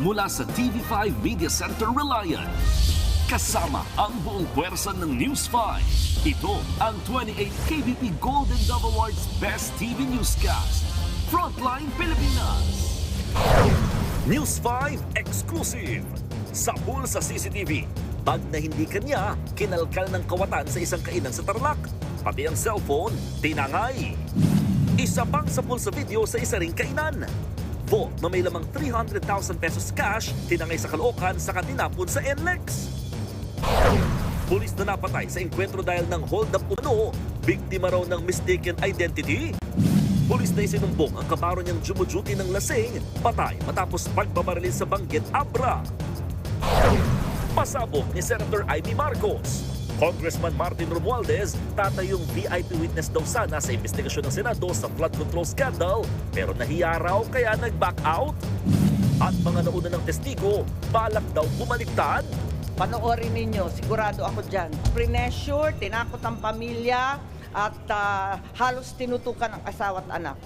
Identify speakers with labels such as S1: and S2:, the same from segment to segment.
S1: mula sa TV5 Media Center Reliant. Kasama ang buong pwersa ng News 5. Ito ang 28 KBP Golden Dove Awards Best TV Newscast. Frontline Pilipinas. News 5 Exclusive. Sapul sa CCTV. Bag na hindi kanya, kinalkal ng kawatan sa isang kainan sa Tarlac. Pati ang cellphone, tinangay. Isa pang sapul sa video sa isa ring kainan. Vault na may lamang 300,000 pesos cash, tinangay sa Caloocan sa tinapon sa NLEX. Pulis na napatay sa engkwentro dahil ng hold-up umano, biktima raw ng mistaken identity. Pulis na isinumbong ang kabaro niyang jumuduty ng lasing, patay matapos pagbabaril sa Banggit, Abra. Pasabog ni Senator Amy Marcos. Congressman Martin Romualdez, tatayong VIP witness daw sana sa investigasyon ng Senado sa flood control scandal, pero nahiya raw kaya nag-back out. At mga nauna ng testigo, balak daw bumaliktad.
S2: Panoorin ninyo, sigurado ako dyan. Pre-measure, tinakot ang pamilya, at halos tinutukan ang asawa at anak.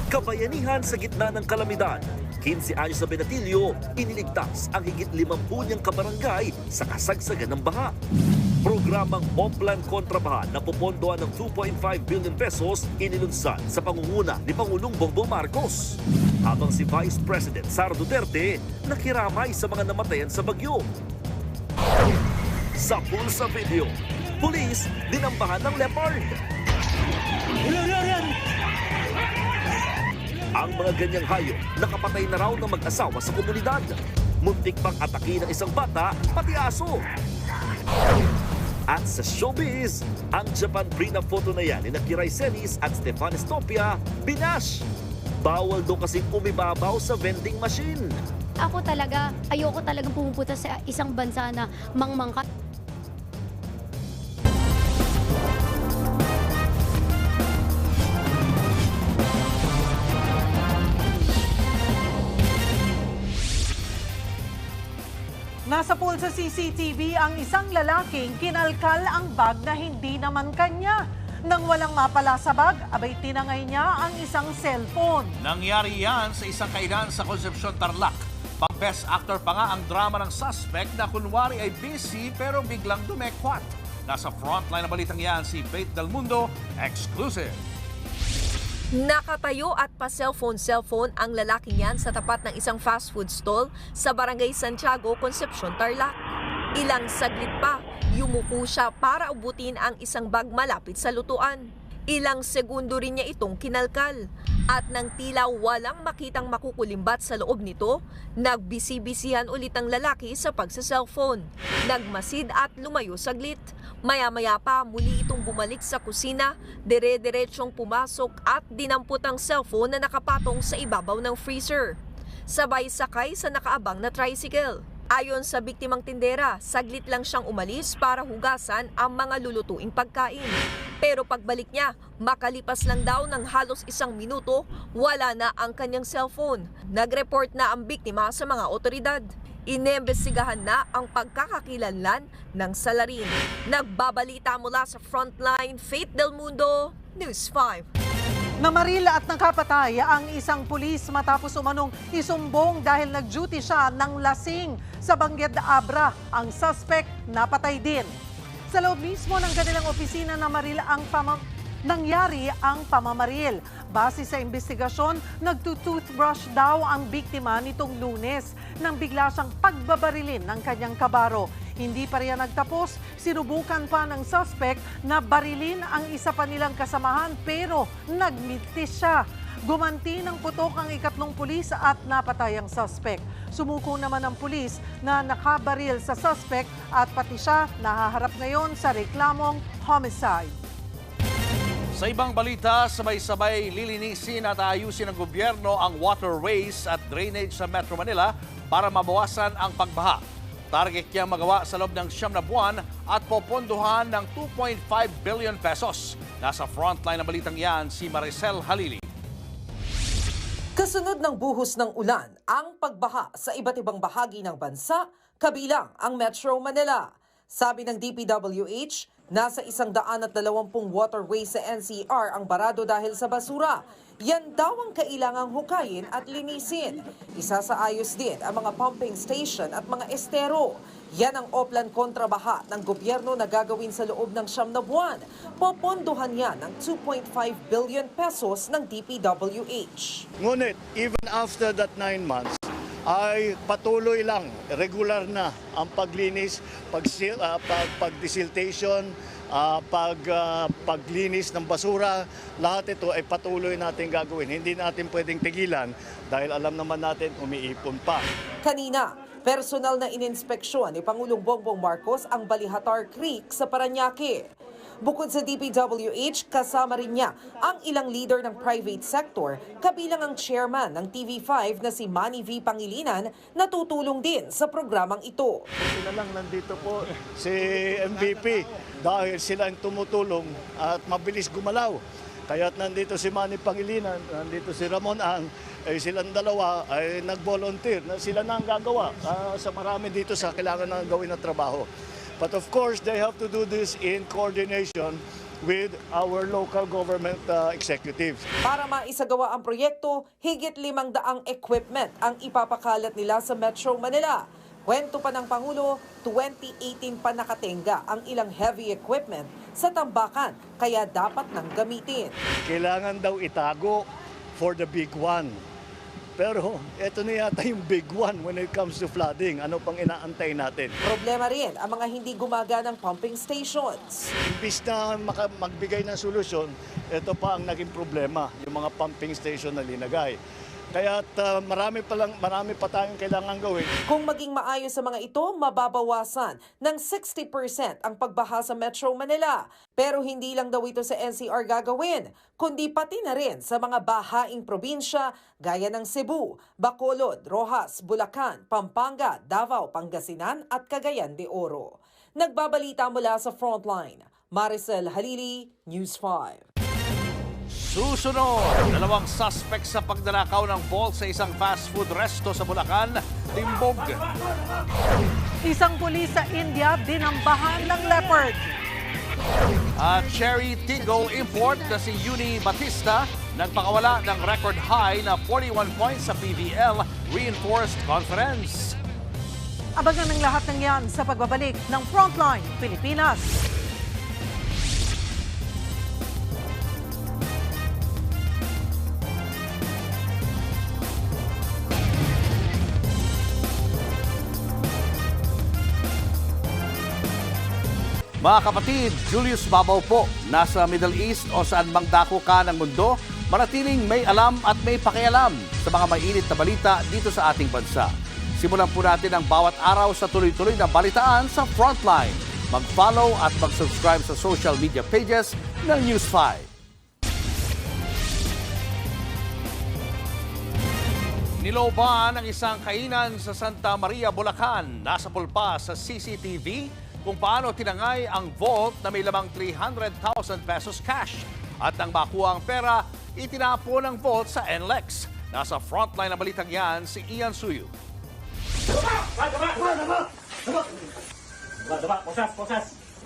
S1: Kabayanihan sa gitna ng kalamidad. 15 anyos na Benatilio, iniligtas ang higit 50 niyang kabarangay sa kasagsagan ng baha. Programang Oplan Kontrabaha na pupondoan ng 2.5 billion pesos inilunsad sa pangunguna ni Pangulong Bongbong Marcos. Habang si Vice President Sara Duterte nakiramay sa mga namatayan sa bagyo. Sa pulsa video, pulis dinambahan ng leopard. Ang mga ganyang hayop nakapatay na raw ng mag-asawa sa komunidad. Muntik pang atake ng isang bata, pati aso. At sa showbiz, ang Japan prenup photo na yan ni Kiray Celis at Stefan Estopia, binash. Bawal daw kasing umibabaw sa vending machine.
S3: Ako talaga, ayoko talagang pumupunta sa isang bansa na mangmangka.
S4: Nasa pool sa CCTV ang isang lalaking kinalkal ang bag na hindi naman kanya. Nang walang mapala sa bag, abay tinangay niya ang isang cellphone.
S5: Nangyari yan sa isang kainan sa Concepcion, Tarlac. Pang-best actor pa nga ang drama ng suspect na kunwari ay busy pero biglang dumekwat. Nasa frontline na balitang yan si Faith Del Mundo, exclusive.
S6: Nakatayo at pa-cellphone ang lalaking yan sa tapat ng isang fast food stall sa Barangay Santiago, Concepcion, Tarlac. Ilang saglit pa, yumuko siya para ubutin ang isang bag malapit sa lutuan. Ilang segundo rin niya itong kinalkal. At nang tila walang makitang makukulimbat sa loob nito, nagbisi-bisihan ulit ang lalaki sa pagsa-cellphone. Nagmasid at lumayo saglit. Maya-maya pa muli itong bumalik sa kusina, dire-diretsong pumasok at dinampot ang cellphone na nakapatong sa ibabaw ng freezer. Sabay sakay sa nakaabang na tricycle. Ayon sa biktimang tindera, saglit lang siyang umalis para hugasan ang mga lulutuing pagkain. Pero pagbalik niya, makalipas lang daw ng halos 1 minuto, wala na ang kanyang cellphone. Nag-report na ang biktima sa mga otoridad. Inimbestigahan na ang pagkakakilanlan ng salarin. Nagbabalita mula sa Frontline, Faith Del Mundo, News 5.
S4: Namaril at nakapatay ang isang pulis matapos umanong isumbong dahil nag-duty siya ng lasing sa Banggit, Abra. Ang suspect napatay din. Sa loob mismo ng kanilang opisina nangyari ang pamamaril. Base sa investigasyon, nagtutoothbrush daw ang biktima nitong Lunes nang bigla siyang pagbabarilin ng kanyang kabaro. Hindi pa riyan nagtapos, sinubukan pa ng suspect na barilin ang isa pa nilang kasamahan pero nagmitis siya. Gumanti ng putok ang ikatlong pulis at napatay ang suspect. Sumuko naman ang pulis na nakabaril sa suspect at pati siya nahaharap ngayon sa reklamong homicide.
S5: Sa ibang balita, sabay-sabay lilinisin at ayusin ng gobyerno ang waterways at drainage sa Metro Manila para mabawasan ang pagbaha. Target niyang magawa sa loob ng 9 na buwan at popondohan ng 2.5 billion pesos. Nasa frontline ng balitang yan si Maricel Halili.
S7: Kasunod ng buhos ng ulan, ang pagbaha sa iba't ibang bahagi ng bansa, kabilang ang Metro Manila. Sabi ng DPWH, Nasa 120 waterways sa NCR ang barado dahil sa basura. Yan daw ang kailangang hukayin at linisin. Isa sa ayos din ang mga pumping station at mga estero. Yan ang oplan kontrabaha ng gobyerno na gagawin sa loob ng 9 na buwan. Popondohan yan ng 2.5 billion pesos ng DPWH.
S8: Ngunit, even after that 9 months, ay patuloy lang, regular na ang paglinis, pag-desiltation, paglinis ng basura. Lahat ito ay patuloy natin gagawin. Hindi natin pwedeng tigilan dahil alam naman natin umiipon pa.
S7: Kanina, personal na ininspeksyon ni Pangulong Bongbong Marcos ang Balihatar Creek sa Parañaque. Bukod sa DPWH, kasama rin niya ang ilang leader ng private sector, kabilang ang chairman ng TV5 na si Manny V. Pangilinan na tutulong din sa programang ito.
S8: Sila lang nandito po si MVP dahil sila ang tumutulong at mabilis gumalaw. Kaya't nandito si Manny Pangilinan, nandito si Ramon Ang, silang dalawa ay nag-volunteer na sila na ang gagawa sa marami dito sa kailangan na gawin na trabaho. But of course, they have to do this in coordination with our local government executives.
S7: Para maisagawa ang proyekto, higit 500 equipment ang ipapakalat nila sa Metro Manila. Kwento pa ng Pangulo, 2018 pa nakatenga ang ilang heavy equipment sa tambakan, kaya dapat nang gamitin.
S8: Kailangan daw itago for the big one. Pero ito na yata yung big one when it comes to flooding. Ano pang inaantay natin?
S7: Problema rin ang mga hindi gumaganang pumping stations.
S8: Imbis na magbigay ng solusyon, ito pa ang naging problema, yung mga pumping station na linagay. Kaya marami pa tayong kailangan gawin.
S7: Kung maging maayos sa mga ito, mababawasan ng 60% ang pagbaha sa Metro Manila. Pero hindi lang daw ito sa NCR gagawin, kundi pati na rin sa mga bahaing probinsya gaya ng Cebu, Bacolod, Rojas, Bulacan, Pampanga, Davao, Pangasinan at Cagayan de Oro. Nagbabalita mula sa Frontline, Maricel Halili, News 5.
S5: Susunod, 2 suspect sa pagnanakaw ng vault sa isang fast food resto sa Bulacan, timbog.
S4: Isang pulis sa India dinambahan ng leopard.
S5: At Cherry Tigo import na si Uni Batista nagpakawala ng record high na 41 points sa PVL Reinforced Conference.
S4: Abangan ng lahat ng yan sa pagbabalik ng Frontline Pilipinas.
S5: Mga kapatid, Julius Babaw po, nasa Middle East o saan mang dako ka ng mundo, manatiling may alam at may pakialam sa mga mainit na balita dito sa ating bansa. Simulan po natin ang bawat araw sa tuloy-tuloy na balitaan sa Frontline. Mag-follow at mag-subscribe sa social media pages ng News 5. Niloban ang isang kainan sa Santa Maria, Bulacan. Nasa pulpa sa CCTV kung paano tinangay ang vault na may lamang 300,000 pesos cash. At nang makuha ang pera, itinapo ng vault sa NLEX. Nasa frontline na balitang yan si Ian Suyu.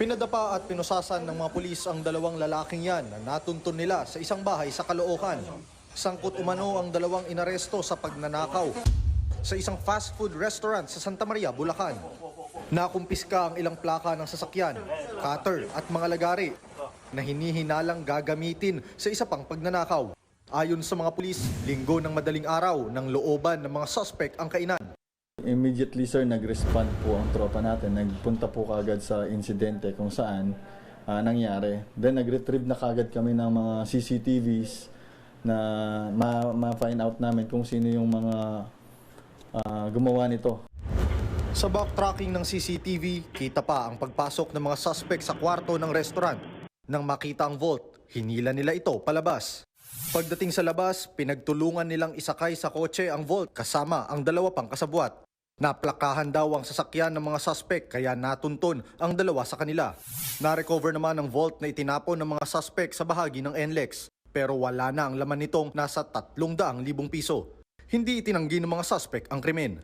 S9: Pinadapa at pinusasan ng mga pulis ang 2 lalaking yan na natuntun nila sa isang bahay sa Caloocan. Sangkot umano ang 2 inaresto sa pagnanakaw sa isang fast food restaurant sa Santa Maria, Bulacan. Nakumpiska ang ilang plaka ng sasakyan, cutter at mga lagari na hinihinalang gagamitin sa isa pang pagnanakaw. Ayon sa mga pulis, linggo ng madaling araw ng looban ng mga suspect ang kainan.
S10: Immediately sir, nag-respond po ang tropa natin. Nagpunta po kaagad sa insidente kung saan nangyari. Then nag-retrieve na kaagad kami ng mga CCTVs na ma-find out namin kung sino yung mga gumawa nito.
S9: Sa backtracking ng CCTV, kita pa ang pagpasok ng mga suspect sa kwarto ng restaurant. Nang makita ang vault, hinila nila ito palabas. Pagdating sa labas, pinagtulungan nilang isakay sa kotse ang vault kasama ang 2 pang kasabwat. Naplakahan daw ang sasakyan ng mga suspect kaya natuntun ang 2 sa kanila. Na-recover naman ang vault na itinapon ng mga suspect sa bahagi ng NLEX. Pero wala na ang laman nitong nasa 300,000 piso. Hindi itinanggi ng mga suspect ang krimen.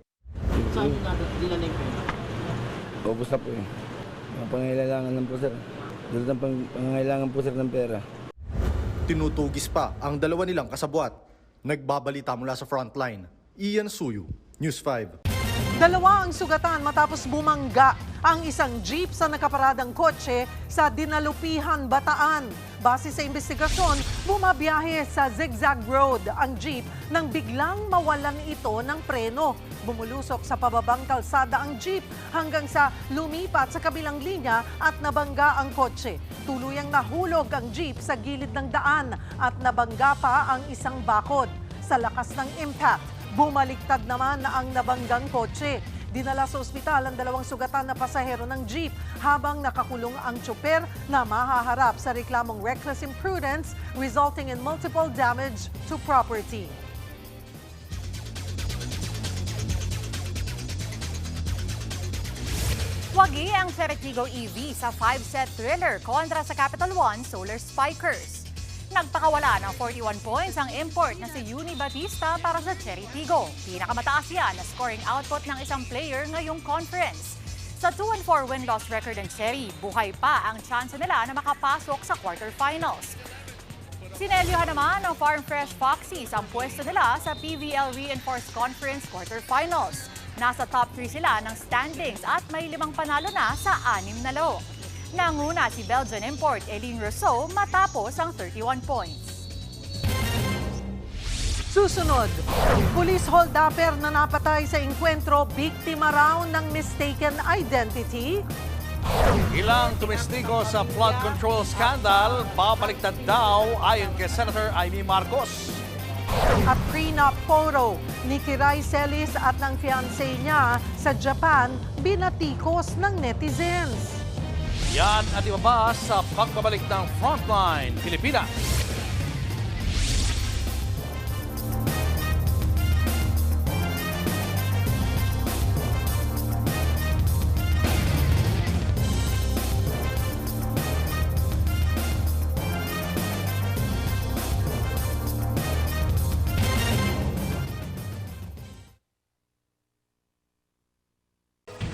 S11: Saan nyo dinala yung pera?
S12: Ubus na po eh. Mga pangailangan lang po sir.
S11: Dulot ng pangangailangan po sir ng pera.
S9: Tinutugis pa ang dalawa nilang kasabwat. Nagbabalita mula sa frontline. Ian Suyu, News 5.
S4: Dalawa ang sugatan matapos bumangga ang isang jeep sa nakaparadang kotse sa Dinalupihan, Bataan. Base sa investigasyon, bumabiyahe sa Zigzag Road ang jeep nang biglang mawalan ito ng preno. Bumulusok sa pababang kalsada ang jeep hanggang sa lumipat sa kabilang linya at nabangga ang kotse. Tuluyang nahulog ang jeep sa gilid ng daan at nabangga pa ang isang bakod. Sa lakas ng impact, bumaliktad naman ang nabanggang kotse. Dinala sa ospital ang dalawang sugatan na pasahero ng jeep habang nakakulong ang tsoper na mahaharap sa reklamong reckless imprudence resulting in multiple damage to property.
S12: Wagi ang Ceratigo EV sa 5-set thriller kontra sa Capital One Solar Spikers. Nagpakawala ng 41 points ang import na si Uni Batista para sa Ceratigo. Pinakamataas yan na scoring output ng isang player ngayong conference. Sa 2-4 win-loss record ng Cherry, buhay pa ang chance nila na makapasok sa quarterfinals. Sinelyohan naman ng Farm Fresh Foxies ang pwesto nila sa PVL Reinforced Conference quarterfinals. Nasa top 3 sila ng standings at may 5 panalo na sa 6 na laro. Nanguna si Belgian import Eileen Rousseau matapos ang 31 points.
S4: Susunod, police hold-upper na napatay sa engkwentro, biktima raw ng mistaken identity.
S5: Ilang tumestigo sa flood control scandal, babaliktad daw ayon kay Senator Amy Marcos.
S4: At prenup photo ni Kiray Celis at ng fiancé niya sa Japan, binatikos ng netizens.
S5: Yan at iba pa sa pagbabalik ng Frontline Pilipinas.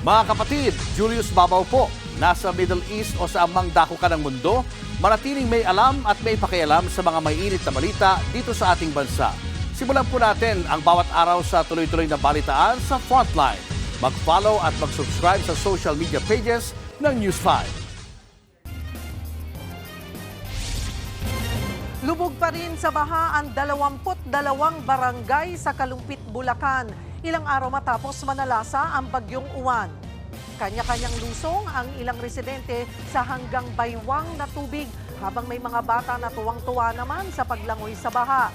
S5: Mga kapatid, Julius Babaw po. Nasa Middle East o sa amang dako ka ng mundo, manatiling may alam at may pakialam sa mga mainit na balita dito sa ating bansa. Simulan po natin ang bawat araw sa tuloy-tuloy na balitaan sa Frontline. Mag-follow at mag-subscribe sa social media pages ng News 5.
S4: Lubog pa rin sa baha ang 22 barangay sa Kalumpit, Bulacan. Ilang araw matapos manalasa ang bagyong Uwan. Kanya-kanyang lusong ang ilang residente sa hanggang baywang na tubig habang may mga bata na tuwang-tuwa naman sa paglangoy sa baha.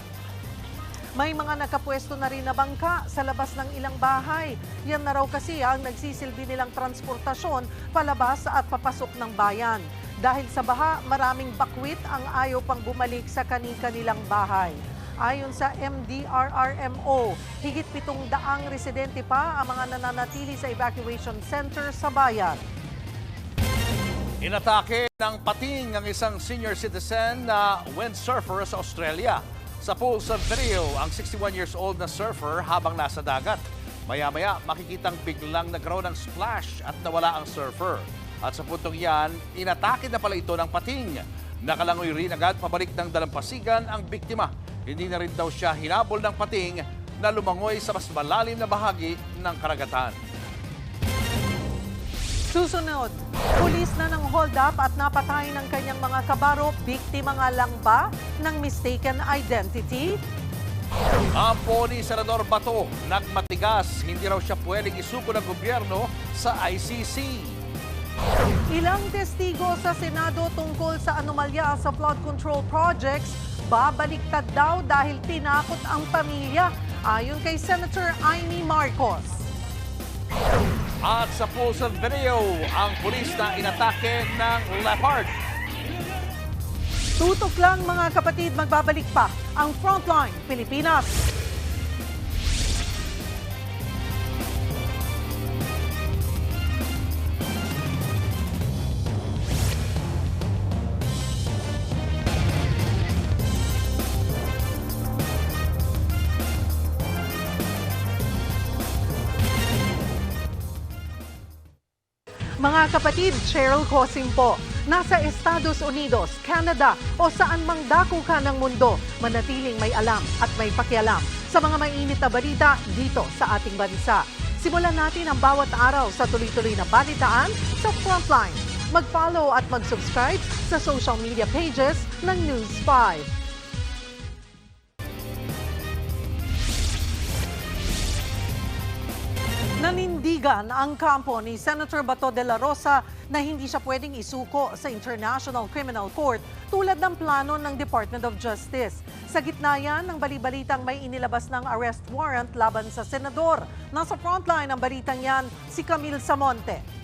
S4: May mga nakapwesto na rin na bangka sa labas ng ilang bahay. Yan na raw kasi ang nagsisilbi nilang transportasyon palabas at papasok ng bayan. Dahil sa baha, maraming bakwit ang ayaw pang bumalik sa kani-kanilang bahay. Ayon sa MDRRMO, higit 700 residente pa ang mga nananatili sa evacuation center sa bayan.
S5: Inatake ng pating ang isang senior citizen na windsurfer sa Australia. Sa pool sa video, ang 61 years old na surfer habang nasa dagat. Maya-maya, makikitang biglang nagkaroon ng splash at nawala ang surfer. At sa puntong yan, inatake na pala ito ng pating. Nakalangoy rin agad pabalik ng dalampasigan ang biktima. Hindi na rin daw siya hinabol ng pating na lumangoy sa mas malalim na bahagi ng karagatan.
S4: Susunod, pulis na ng hold up at napatay ng kanyang mga kabaro. Biktima nga lang ba ng mistaken identity?
S5: Ampo ni Senador Bato, nagmatigas, hindi raw siya pwedeng isuko ng gobyerno sa ICC.
S4: Ilang testigo sa Senado tungkol sa anomalya sa flood control projects, babaliktad daw dahil tinakot ang pamilya, ayon kay Senator Amy Marcos.
S5: At sa Pulsar video, ang pulis na inatake ng Leopard.
S4: Tutok lang mga kapatid, magbabalik pa ang Frontline Pilipinas. Mga kapatid, Cheryl Cosim po. Nasa Estados Unidos, Canada o saan mang dako ka ng mundo, manatiling may alam at may pakialam sa mga mainit na balita dito sa ating bansa. Simulan natin ang bawat araw sa tuloy-tuloy na balitaan sa Frontline. Mag-follow at mag-subscribe sa social media pages ng News 5. Nanindigan ang kampo ni Senator Bato de la Rosa na hindi siya pwedeng isuko sa International Criminal Court tulad ng plano ng Department of Justice. Sa gitna yan ng bali-balitang may inilabas ng arrest warrant laban sa senador. Nasa frontline ng balitang yan si Camille Samonte.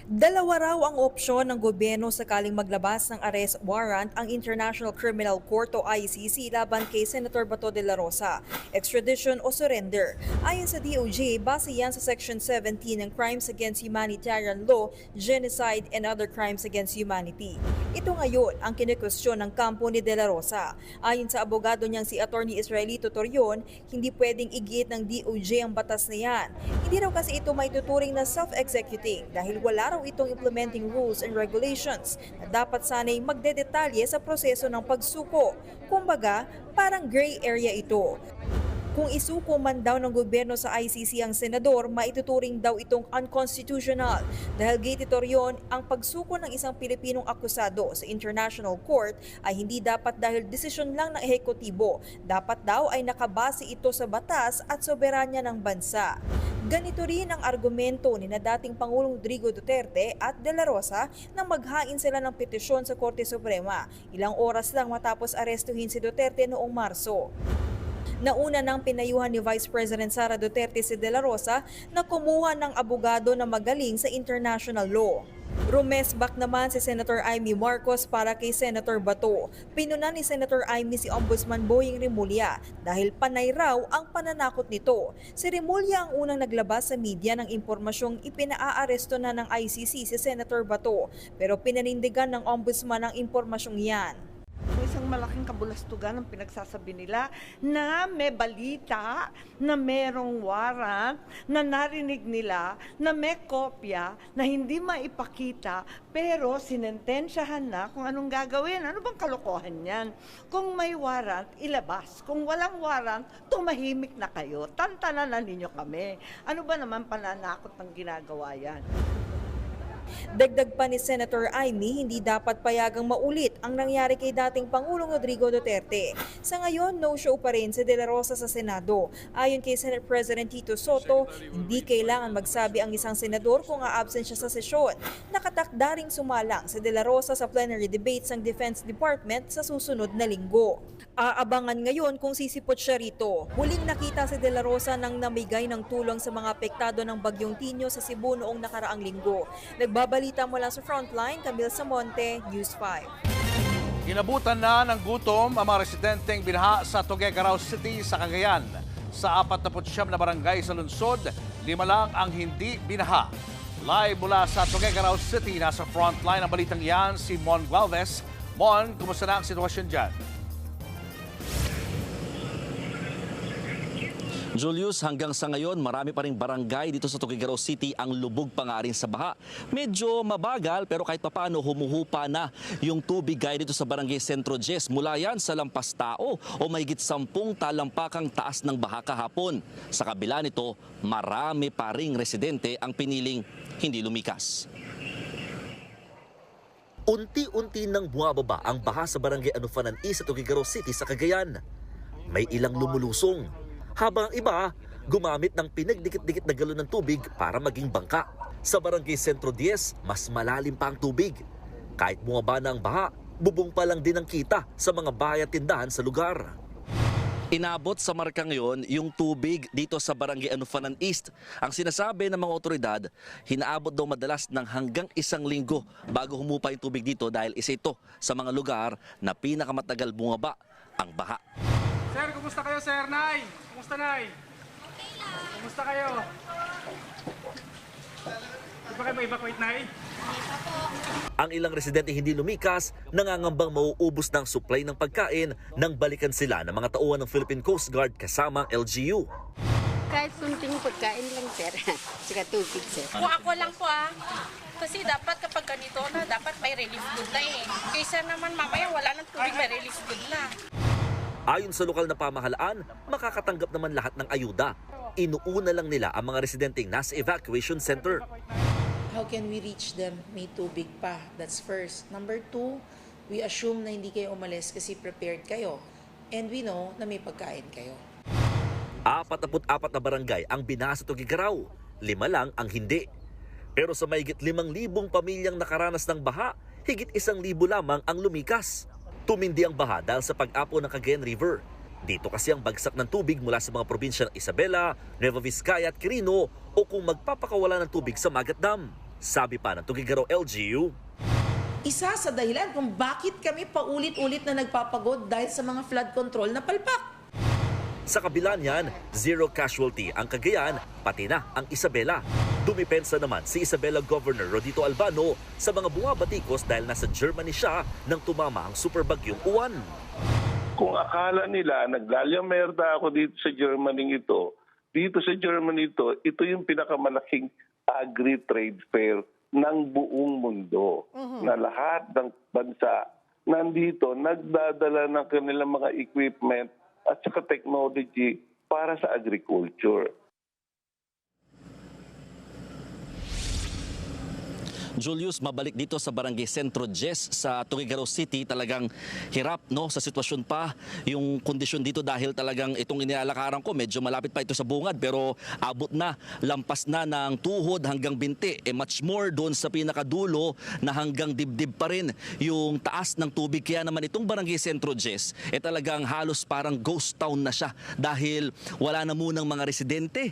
S6: Dalawa raw ang opsyon ng gobyerno sakaling maglabas ng arrest warrant ang International Criminal Court o ICC laban kay Senator Bato de la Rosa, extradition o surrender. Ayon sa DOJ, base yan sa Section 17 ng Crimes Against Humanitarian Law, Genocide and Other Crimes Against Humanity. Ito ngayon ang kinikwestiyon ng kampo ni de la Rosa. Ayon sa abogado niyang si Attorney Israelito Torion, hindi pwedeng igit ng DOJ ang batas na yan. Hindi raw kasi ito maituturing na self-executing dahil wala raw itong implementing rules and regulations na dapat sana'y magdedetalye sa proseso ng pagsuko. Kumbaga, parang gray area ito. Kung isuko man daw ng gobyerno sa ICC ang senador, maituturing daw itong unconstitutional. Dahil gate Torion, ang pagsuko ng isang Pilipinong akusado sa International Court ay hindi dapat dahil desisyon lang ng ehekutibo. Dapat daw ay nakabase ito sa batas at soberanya ng bansa. Ganito rin ang argumento ni na dating Pangulong Rodrigo Duterte at De La Rosa nang maghain sila ng petisyon sa Korte Suprema. Ilang oras lang matapos arestuhin si Duterte noong Marso. Nauna nang pinayuhan ni Vice President Sara Duterte si De La Rosa na kumuha ng abogado na magaling sa international law. Rumesbak naman si Senator Amy Marcos para kay Senator Bato. Pinunan ni Senator Amy si Ombudsman Boying Rimulya dahil panay raw ang pananakot nito. Si Rimulya ang unang naglabas sa media ng impormasyong ipinaaresto na ng ICC si Senator Bato, pero pinanindigan ng Ombudsman ang impormasyong yan.
S2: Isang malaking kabulastugan ang pinagsasabi nila na may balita, na merong warrant, na narinig nila, na may kopya, na hindi maipakita, pero sinentensyahan na kung anong gagawin. Ano bang kalokohan yan? Kung may warrant, ilabas. Kung walang warrant, tumahimik na kayo. Tantanan na ninyo kami. Ano ba naman pananakot ng ginagawa yan?
S6: Dagdag pa ni Senator Amy, hindi dapat payagang maulit ang nangyari kay dating Pangulong Rodrigo Duterte. Sa ngayon, no-show pa rin si De La Rosa sa Senado. Ayon kay Senate President Tito Soto, hindi kailangan magsabi ang isang senador kung a-absent siya sa sesyon. Nakatakda ring sumalang si De La Rosa sa plenary debates ng Defense Department sa susunod na linggo. Aabangan ngayon kung sisipot siya rito. Huling nakita si De La Rosa nang namigay ng tulong sa mga apektado ng Bagyong Tinyo sa Cebu noong nakaraang linggo. Nagbabalita mula sa Frontline, Camille Samonte, News 5.
S5: Inabutan na ng gutom ang mga residenteng binaha sa Tuguegarao City sa Cagayan. Sa 49 na barangay sa lungsod, 5 lang ang hindi binaha. Live mula sa Tuguegarao City, nasa Frontline ang balitang iyan si Mon Gualvez. Mon, kumusta na ang sitwasyon dyan?
S13: Julius, hanggang sa ngayon, marami pa ring barangay dito sa Tuguegarao City ang lubog pa nga rin sa baha. Medyo mabagal pero kahit papaano humuhupa na yung tubig gaya dito sa barangay Centro 10. Mula yan sa Lampas Tao o mahigit 10 talampakang taas ng baha kahapon. Sa kabila nito, marami pa ring residente ang piniling hindi lumikas.
S14: Unti-unti nang bumababa ang baha sa barangay Anufanan East sa Tuguegarao City sa Cagayan. May ilang lumulusong, habang ang iba gumamit ng pinagdikit-dikit na galon ng tubig para maging bangka. Sa barangay Centro 10, mas malalim pa ang tubig. Kahit bumaba na ang baha, bubong pa lang din ang kita sa mga bahay at tindahan sa lugar.
S13: Inabot sa marka ngayon yung tubig dito sa barangay Anufanan East. Ang sinasabi ng mga otoridad, hinaabot daw madalas ng hanggang 1 linggo bago humupa yung tubig dito dahil isa ito sa mga lugar na pinakamatagal bumaba ang baha.
S15: Sir, kumusta kayo, Sir? Nay? Kumusta, Nay? Kumusta kayo? Di ba kayo ma-evacuate, Nay?
S14: Ang ilang residente hindi lumikas, nangangambang mauubos ng supply ng pagkain nang balikan sila ng mga tauhan ng Philippine Coast Guard kasama ang LGU.
S16: Kahit kunting pagkain lang, sir. Saka tubig, sir.
S17: Ako lang po,
S16: Kasi dapat kapag ganito na, dapat may relief good na eh. Kaysa naman mamaya wala ng tubig, may relief good na.
S14: Ayon sa lokal na pamahalaan, makakatanggap naman lahat ng ayuda. Inuuna lang nila ang mga residenteng nasa evacuation center.
S17: How can we reach them? May tubig pa. That's first. Number 2, we assume na hindi kayo umalis kasi prepared kayo. And we know na may pagkain kayo.
S14: 44 na barangay ang binasa sa Tuguegarao, 5 lang ang hindi. Pero sa mahigit 5,000 pamilyang nakaranas ng baha, higit 1,000 lamang ang lumikas. Tumindi ang baha dahil sa pag-apo ng Cagayan River. Dito kasi ang bagsak ng tubig mula sa mga probinsya ng Isabela, Nueva Vizcaya at Quirino o kung magpapakawala ng tubig sa Magat Dam. Sabi pa ng Tuguegarao LGU.
S17: Isa sa dahilan kung bakit kami paulit-ulit na nagpapagod dahil sa mga flood control na palpak.
S14: Sa kabila niyan, 0 casualty ang Cagayan, pati na ang Isabela. Dumipensa naman si Isabela Governor Rodito Albano sa mga bumabatikos dahil nasa Germany siya nang tumama ang superbagyong Uwan.
S18: Kung akala nila naglalyamerda ako dito sa Germany ito, ito yung pinakamalaking agri-trade fair ng buong mundo. Na lahat ng bansa nandito nagdadala ng kanilang mga equipment at saka technology para sa agriculture.
S13: Julius, mabalik dito sa Barangay Centro Jess sa Tuguegarao City. Talagang hirap no sa sitwasyon pa yung kondisyon dito dahil talagang itong inilalakaran ko medyo malapit pa ito sa bungad pero abot na, lampas na ng tuhod hanggang binti. Much more doon sa pinakadulo na hanggang dibdib pa rin yung taas ng tubig. Kaya naman itong Barangay Centro Jess talagang halos parang ghost town na siya dahil wala na munang mga residente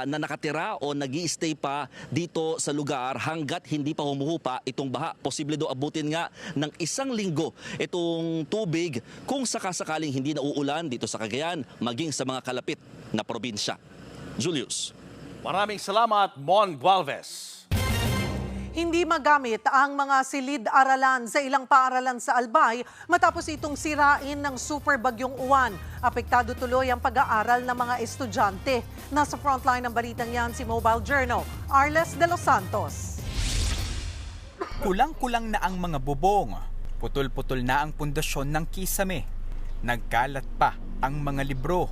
S13: na nakatira o nag-i-stay pa dito sa lugar hanggat hindi pa humuhupa itong baha. Posible daw abutin nga ng 1 linggo itong tubig kung sakasakaling hindi na uulan dito sa Cagayan maging sa mga kalapit na probinsya. Julius.
S5: Maraming salamat, Mon Gualvez.
S4: Hindi magamit ang mga silid-aralan sa ilang paaralan sa Albay matapos itong sirain ng super bagyong Uwan. Apektado tuloy ang pag-aaral ng mga estudyante. Nasa frontline ng balitang yan si Mobile Journal, Arles de los Santos.
S19: Kulang-kulang na ang mga bubong. Putol-putol na ang pundasyon ng kisame. Nagkalat pa ang mga libro.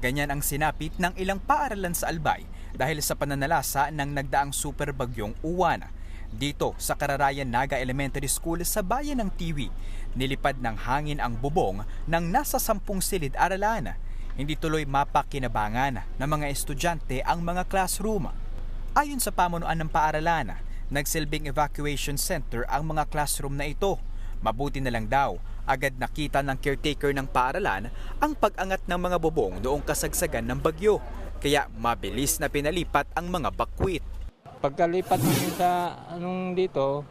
S19: Ganyan ang sinapit ng ilang paaralan sa Albay dahil sa pananalasa ng nagdaang super bagyong Uwan. Dito sa Kararayan Naga Elementary School sa bayan ng Tiwi, nilipad ng hangin ang bubong ng nasa 10 silid-aralan. Hindi tuloy mapakinabangan ng mga estudyante ang mga classroom. Ayon sa pamunuan ng paaralan, nagsilbing evacuation center ang mga classroom na ito. Mabuti na lang daw, agad nakita ng caretaker ng paaralan ang pag-angat ng mga bubong noong kasagsagan ng bagyo. Kaya mabilis na pinalipat ang mga bakwit.
S11: Pagkalipat namin sa dito,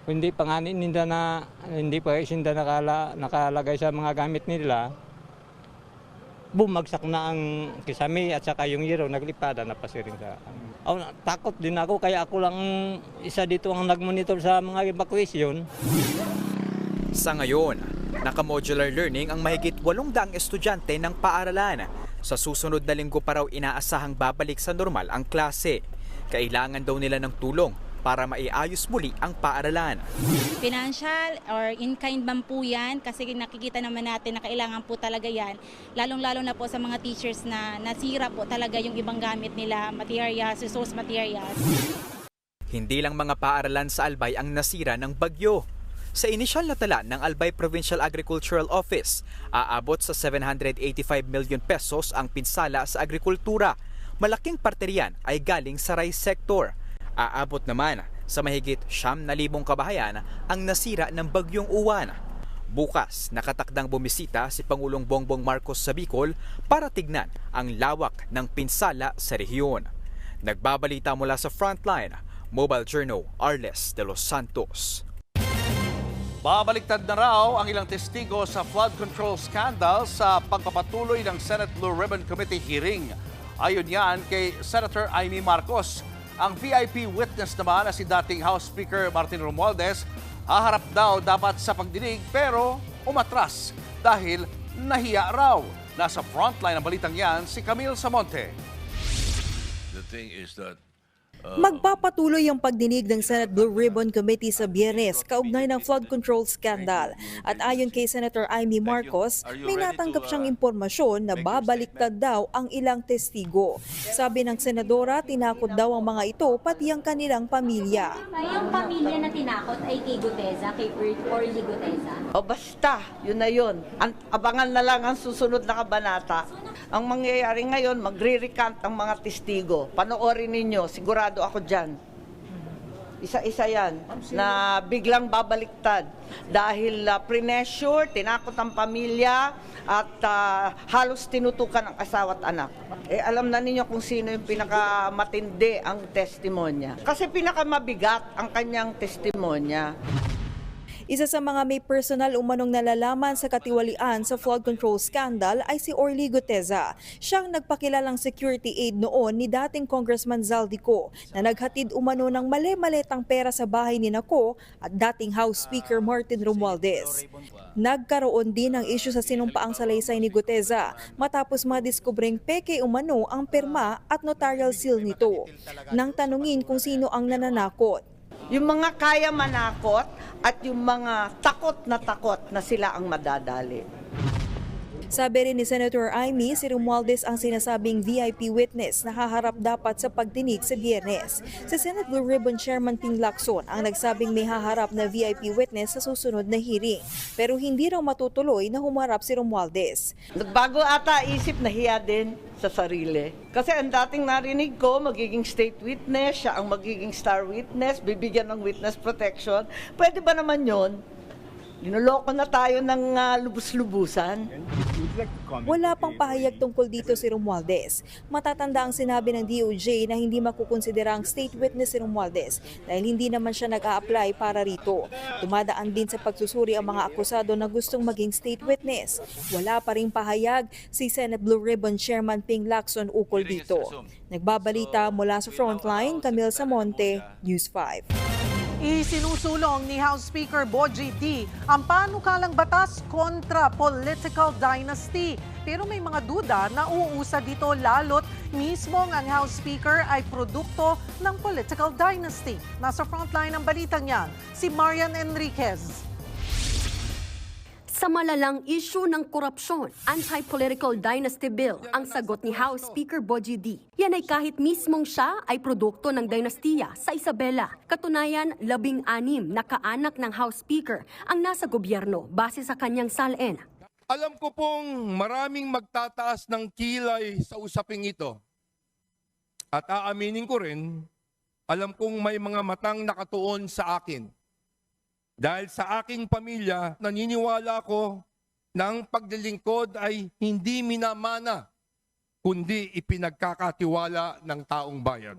S11: hindi pa nga hindi pa sinda nakalagay sa mga gamit nila. Bumagsak na ang kisame at saka yung yero, naglipada na pa siya rin sa... takot din ako, kaya ako lang isa dito ang nag-monitor sa mga evacuation.
S19: Sa ngayon, naka-modular learning ang mahigit 800 estudyante ng paaralan. Sa susunod na linggo pa raw inaasahang babalik sa normal ang klase. Kailangan daw nila ng tulong para maiayos muli ang paaralan.
S20: Financial or in-kind man po yan kasi nakikita naman natin na kailangan po talaga yan. Lalong-lalo na po sa mga teachers na nasira po talaga yung ibang gamit nila, materials, resource materials.
S19: Hindi lang mga paaralan sa Albay ang nasira ng bagyo. Sa inisyal na tala ng Albay Provincial Agricultural Office, aabot sa 785 million pesos ang pinsala sa agrikultura. Malaking parte riyan ay galing sa rice sector. Aabot naman sa mahigit 9,000 kabahayan ang nasira ng bagyong Uwan. Bukas, nakatakdang bumisita si Pangulong Bongbong Marcos sa Bicol para tignan ang lawak ng pinsala sa rehiyon. Nagbabalita mula sa Frontline, Mobile Journal, Arles de los Santos.
S5: Babaliktad na raw ang ilang testigo sa flood control scandal sa pagpapatuloy ng Senate Blue Ribbon Committee hearing. Ayon yan kay Senator Amy Marcos. Ang VIP witness naman na si dating House Speaker Martin Romualdez, haharap daw dapat sa pagdinig pero umatras dahil nahiya raw. Nasa frontline ng balitang yan si Camille Samonte.
S21: The thing is that Magpapatuloy ang pagdinig ng Senate Blue Ribbon Committee sa Biyernes kaugnay ng flood control scandal. At ayon kay Senator Amy Marcos, may natanggap siyang impormasyon na babaliktad daw ang ilang testigo. Sabi ng senadora, tinakot daw ang mga ito pati ang kanilang pamilya.
S3: Yung pamilya na tinakot ay kay Guteza, kay Orly Guteza?
S2: O basta, yun na yun. Abangan na lang ang susunod na kabanata. Ang mangyayari ngayon, magre-recant ang mga testigo. Panoorin ninyo, sigurado ako dyan. Isa-isa yan na biglang babaliktad dahil pre-measure, tinakot ang pamilya at halos tinutukan ang asawa at anak. Alam na ninyo kung sino yung pinakamatindi ang testimonya. Kasi pinakamabigat ang kanyang testimonya.
S21: Isa sa mga may personal umanong nalalaman sa katiwalian sa flood control scandal ay si Orly Guteza. Siyang nagpakilalang security aid noon ni dating Congressman Zaldico na naghatid umano ng mali-maletang pera sa bahay ni Nako at dating House Speaker Martin Romualdez. Nagkaroon din ng isyu sa sinumpaang salaysay ni Guteza matapos madiskubring peke umano ang pirma at notarial seal nito. Nang tanungin kung sino ang nananakot.
S2: Yung mga kaya manakot at yung mga takot na sila ang madadali.
S21: Sabi rin ni Senator Amy, si Romualdez ang sinasabing VIP witness na haharap dapat sa pagdinig sa Biyernes. Si Senate Blue Ribbon Chairman Ping Lacson ang nagsabing may haharap na VIP witness sa susunod na hearing. Pero hindi raw matutuloy na humarap si Romualdez.
S2: Nagbago ata isip, nahiya din sa sarili. Kasi ang dating narinig ko, magiging state witness, siya ang magiging star witness, bibigyan ng witness protection. Pwede ba naman yon? Linuloko na tayo ng lubus-lubusan.
S21: Wala pang pahayag tungkol dito si Romualdez. Matatanda ang sinabi ng DOJ na hindi makukonsidera ang state witness si Romualdez dahil hindi naman siya nag-a-apply para rito. Dumadaan din sa pagsusuri ang mga akusado na gustong maging state witness. Wala pa ring pahayag si Senate Blue Ribbon Chairman Ping Lacson ukol dito. Nagbabalita mula sa Frontline, Camille Samonte, News 5.
S4: Isinusulong ni House Speaker Bogie D ang panukalang batas kontra political dynasty. Pero may mga duda na uusa dito lalo't mismong ang House Speaker ay produkto ng political dynasty. Nasa frontline ng balitang yan, si Marian Enriquez.
S22: Sa malalang issue ng korupsyon, anti-political dynasty bill ang sagot ni House Speaker Bogie D. Yan ay kahit mismong siya ay produkto ng dinastiya sa Isabela. Katunayan, 16 na kaanak ng House Speaker ang nasa gobyerno base sa kanyang salin.
S23: Alam ko pong maraming magtataas ng kilay sa usaping ito. At aaminin ko rin, alam kong may mga matang nakatuon sa akin. Dahil sa aking pamilya, naniniwala ko na ang paglilingkod ay hindi minamana, kundi ipinagkakatiwala ng taong bayan.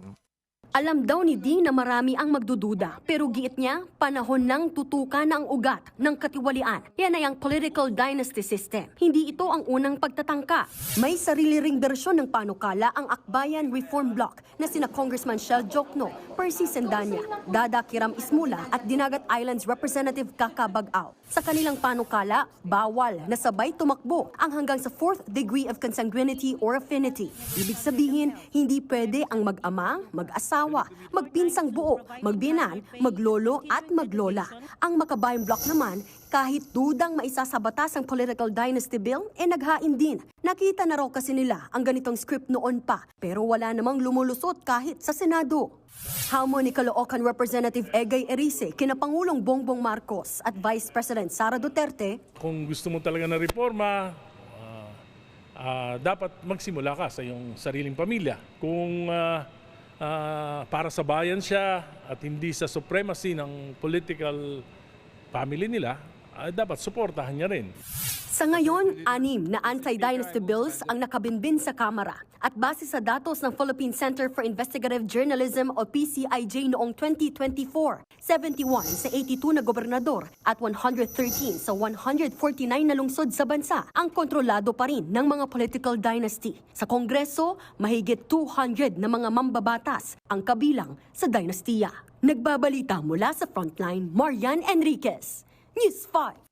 S22: Alam daw ni D na marami ang magdududa, pero giit niya, panahon ng tutukan ang ugat ng katiwalian. Yan ay ang political dynasty system. Hindi ito ang unang pagtatangka. May sarili ring bersyon ng panukala ang Akbayan Reform Bloc na sina Congressman Shell Jokno, Percy Sendanya, Dada Kiram Ismula at Dinagat Islands Representative Kaka Bagaw. Sa kanilang panukala, bawal na sabay tumakbo ang hanggang sa 4th degree of consanguinity or affinity. Ibig sabihin, hindi pwede ang mag-ama, mag-asawa, magpinsang buo, magbinan, maglolo at maglola. Ang Makabayan Bloc naman, kahit dudang maisa sa batas ang political dynasty bill, naghain din. Nakita na raw kasi nila ang ganitong script noon pa, pero wala namang lumulusot kahit sa Senado. Hamon ni Caloocan Representative Egay Erice kina Pangulong Bongbong Marcos at Vice President Sara Duterte.
S24: Kung gusto mo talaga ng reforma, dapat magsimula ka sa iyong sariling pamilya. Kung para sa bayan siya at hindi sa supremacy ng political family nila, dapat suportahan niya rin.
S22: Sa ngayon, 6 na anti-dynasty bills ang nakabinbin sa Kamara. At base sa datos ng Philippine Center for Investigative Journalism o PCIJ noong 2024, 71 sa 82 na gobernador at 113 sa 149 na lungsod sa bansa ang kontrolado pa rin ng mga political dynasty. Sa Kongreso, mahigit 200 na mga mambabatas ang kabilang sa dynastiya. Nagbabalita mula sa Frontline, Marian Enriquez, News 5.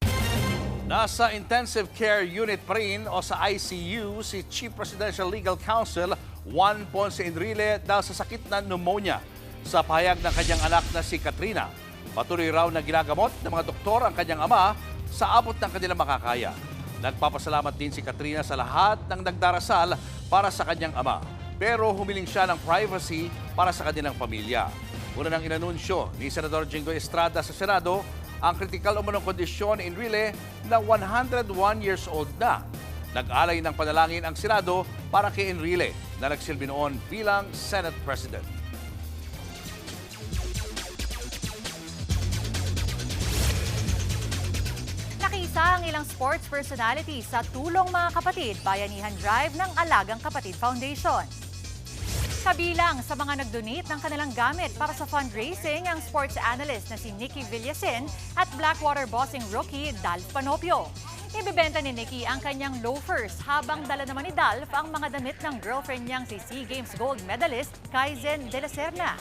S5: Nasa intensive care unit pa rin o sa ICU si Chief Presidential Legal Counsel Juan Ponce Enrile dahil sa sakit na pneumonia. Sa pahayag ng kanyang anak na si Katrina, patuloy raw na ginagamot ng mga doktor ang kanyang ama sa abot ng kanilang makakaya. Nagpapasalamat din si Katrina sa lahat ng nagdarasal para sa kanyang ama. Pero humiling siya ng privacy para sa kanilang pamilya. Una nang inanunsyo ni Senador Jinggoy Estrada sa Senado ang kritikal umunong kondisyon ni Enrile na 101 years old na. Nag-alay ng panalangin ang Senado para kay Enrile na nagsilbi noon bilang Senate President.
S12: Nakiisa ang ilang sports personalities sa Tulong Mga Kapatid Bayanihan Drive ng Alagang Kapatid Foundation. Kabilang sa mga nag-donate ng kanilang gamit para sa fundraising ang sports analyst na si Nikki Villasin at Blackwater bossing rookie Dalf Panopio. Ibibenta ni Nikki ang kanyang loafers habang dala naman ni Dalf ang mga damit ng girlfriend niyang si SEA Games gold medalist Kaizen De La Serna.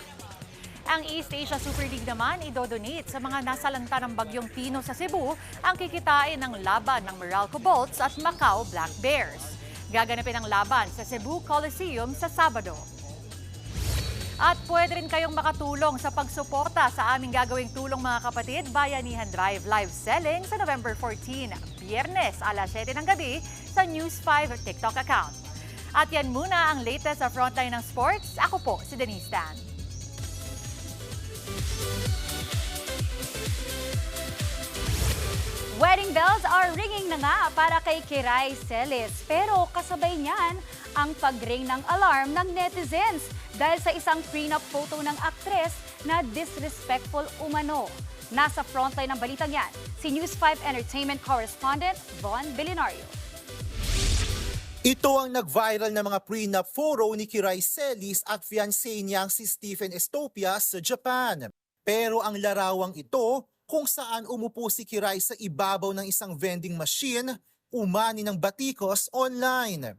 S12: Ang East Asia Super League naman idodonate sa mga nasalanta ng bagyong Tino sa Cebu ang kikitain ng laban ng Meralco Bolts at Macau Black Bears. Gaganapin ang laban sa Cebu Coliseum sa Sabado. At pwede rin kayong makatulong sa pagsuporta sa aming gagawing Tulong Mga Kapatid Bayanihan Drive live selling sa November 14, Biyernes, alas 7 ng gabi sa News 5 TikTok account. At yan muna ang latest sa Frontline ng Sports. Ako po si Denise Tan.
S1: Wedding bells are ringing na nga para kay Kiray Celis. Pero kasabay niyan ang pag-ring ng alarm ng netizens dahil sa isang prenup photo ng aktres na disrespectful umano. Nasa frontline ng balitang yan, si News 5 Entertainment Correspondent Von Belinario.
S7: Ito ang nag-viral na mga prenup photo ni Kiray Celis at fiancé niyang si Stephen Estopia sa Japan. Pero ang larawang ito, kung saan umupo si Kiray sa ibabaw ng isang vending machine, umani ng batikos online.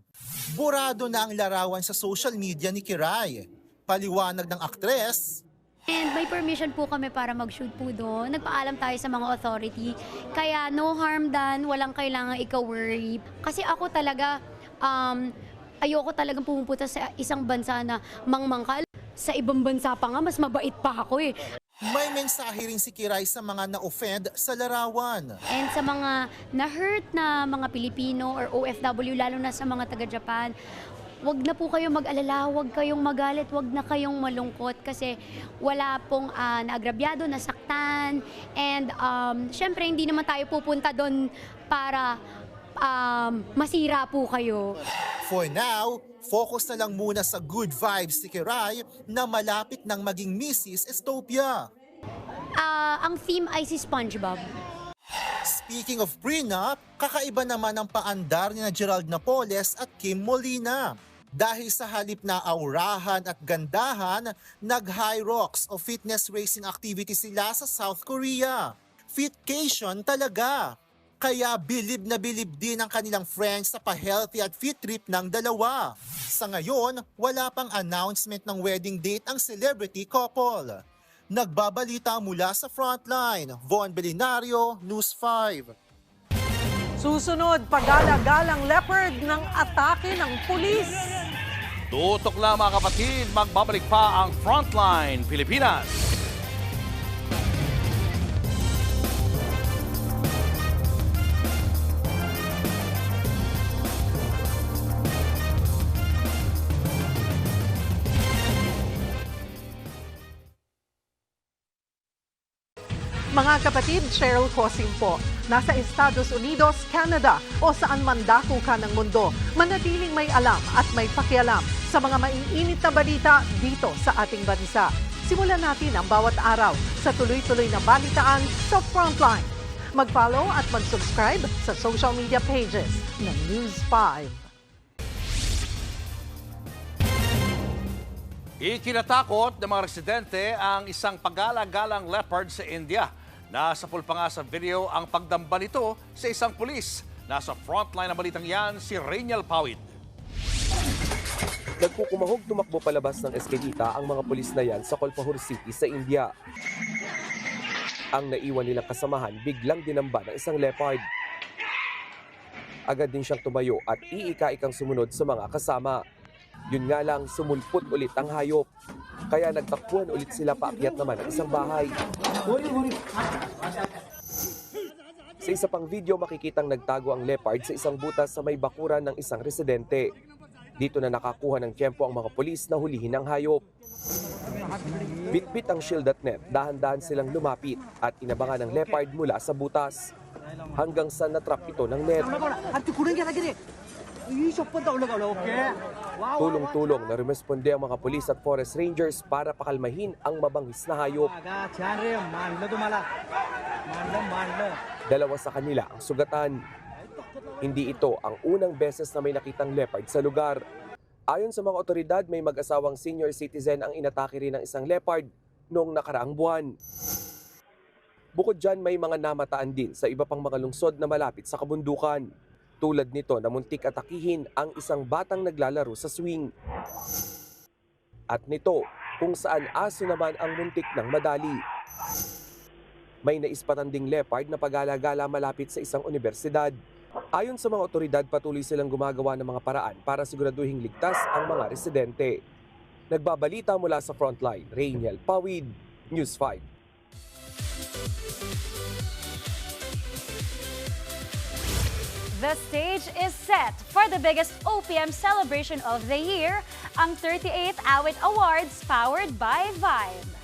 S7: Burado na ang larawan sa social media ni Kiray. Paliwanag ng aktres,
S3: And may permission po kami para mag-shoot po doon. Nagpaalam tayo sa mga authority. Kaya no harm done, walang kailangan ikaw-worry. Kasi ako talaga, ayoko talagang pumupunta sa isang bansa na mangmangkal. Sa ibang bansa pa nga, mas mabait pa ako eh.
S7: May mensahe rin si Kiray sa mga na-offend sa larawan.
S3: And sa mga na-hurt na mga Pilipino or OFW, lalo na sa mga taga-Japan, wag na po kayong mag-alala, wag kayong magalit, wag na kayong malungkot kasi wala pong naagrabyado, nasaktan. And syempre, hindi naman tayo pupunta doon para masira po kayo.
S7: For now, focus na lang muna sa good vibes si Kiray na malapit ng maging Mrs. Estopia.
S3: Ang theme ay si SpongeBob.
S7: Speaking of prenup, kakaiba naman ang paandar ni Gerald Napoles at Kim Molina. Dahil sa halip na aurahan at gandahan, nag-high rocks o fitness racing activity sila sa South Korea. Fitcation talaga. Kaya bilib na bilib din ang kanilang friends sa pa-healthy at fit trip ng dalawa. Sa ngayon, wala pang announcement ng wedding date ang celebrity couple. Nagbabalita mula sa Frontline, Von Belinario, News 5.
S4: Susunod, pagala-galang leopard ng atake ng pulis.
S5: Tutok lang mga kapatid, magbabalik pa ang Frontline Pilipinas.
S4: Mga kapatid, Cheryl Cosing po. Nasa Estados Unidos, Canada o saan man dako ka ng mundo, manatiling may alam at may pakialam sa mga maiinit na balita dito sa ating bansa. Simulan natin ang bawat araw sa tuloy-tuloy na balitaan sa Frontline. Mag-follow at mag-subscribe sa social media pages ng News 5.
S5: Ikinatakot ng mga residente ang isang pagala-galang leopard sa India. Nasapul pa nga sa video ang pagdamba nito sa isang pulis. Nasa frontline ng balitang yan, si Rainiel Pawid.
S8: Nagkukumahog tumakbo palabas ng eskinita ang mga pulis na yan sa Kolpahur City sa India. Ang naiwan nilang kasamahan biglang dinamba ng isang leopard. Agad din siyang tumayo at iika-ikang sumunod sa mga kasama. Yun nga lang, sumulpot ulit ang hayop. Kaya nagtakbuhan ulit sila paakyat naman ng isang bahay. Sa isa pang video, makikitang nagtago ang leopard sa isang butas sa may bakuran ng isang residente. Dito na nakakuha ng tiyempo ang mga pulis na hulihin ang hayop. Bitbit ang shield at net, dahan-dahan silang lumapit at inabangan ng leopard mula sa butas. Hanggang sa natrap ito ng net. Tulong-tulong na rumesponde ang mga pulis at forest rangers para pakalmahin ang mabangis na hayop. Dalawa sa kanila ang sugatan. Hindi ito ang unang beses na may nakitang leopard sa lugar. Ayon sa mga otoridad, may mag-asawang senior citizen ang inatake rin ng isang leopard noong nakaraang buwan. Bukod dyan, may mga namataan din sa iba pang mga lungsod na malapit sa kabundukan. Tulad nito na muntik atakihin ang isang batang naglalaro sa swing. At nito, kung saan aso naman ang muntik ng madali. May naispatan ding leopard na pag-alagala malapit sa isang universidad. Ayon sa mga otoridad, patuloy silang gumagawa ng mga paraan para siguraduhing ligtas ang mga residente. Nagbabalita mula sa frontline, Rainiel Pawid, News 5.
S1: The stage is set for the biggest OPM celebration of the year, ang 38th Awit Awards powered by Vibe.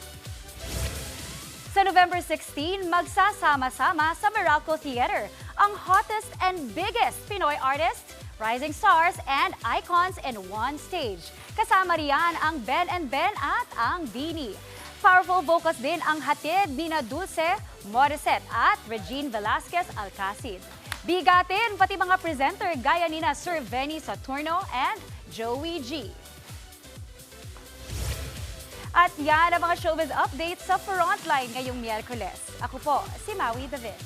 S1: Sa November 16, magsasama-sama sa Meralco Theater ang hottest and biggest Pinoy artists, rising stars, and icons in one stage. Kasama riyan ang Ben and Ben at ang Dini. Powerful vocals din ang hatid ni Dulce Morissette at Regine Velasquez Alcacid. Bigatin pati mga presenter gaya nina Sir Benny Saturno and Joey G. At yan ang mga showbiz updates sa Frontline ngayong Miyerkules. Ako po, si Maui David.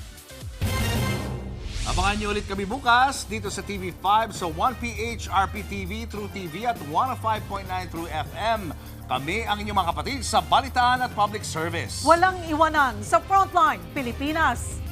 S5: Abangan niyo ulit kami bukas dito sa TV5 sa 1PH RPTV, True TV at 105.9 True FM. Kami ang inyong mga kapatid sa Balitaan at Public Service.
S4: Walang iwanan sa Frontline Pilipinas.